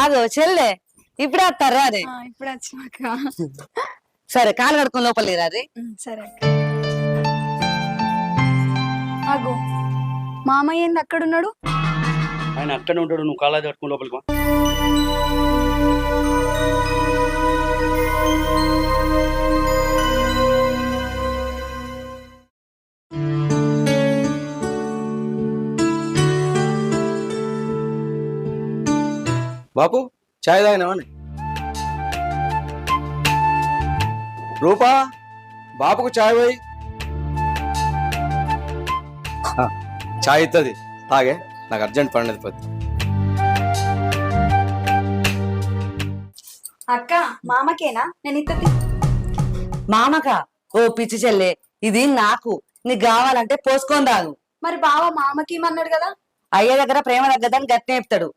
అదో చెల్లె ఇప్పుడే వస్తారా అదే ఇప్పుడు వచ్చినాక సరే కాలు కడుకుని లోపల రాది. సరే అగో మామయ్య ఏంది అక్కడున్నాడు? ఆయన అక్కడే ఉంటాడు, నువ్వు కాలేజీ కట్టుకుని లోపలికి వా. బాపు చాయ్ తాగినావని? రూపా బాపుకు చాయ్ పోయి. చాయ్ ఇస్తుంది తాగే, నాకు అర్జెంట్ పని పోద్ది. అక్క మామకేనా? నేను ఇత్తది. మామక ఓ పిచ్చి చెల్లె, ఇది నాకు, నీకు కావాలంటే పోసుకొని తాగు. మరి బావ మామకి ఏమన్నాడు కదా? అయ్యే దగ్గర ప్రేమ తగ్గదని గట్టి చెప్తాడు.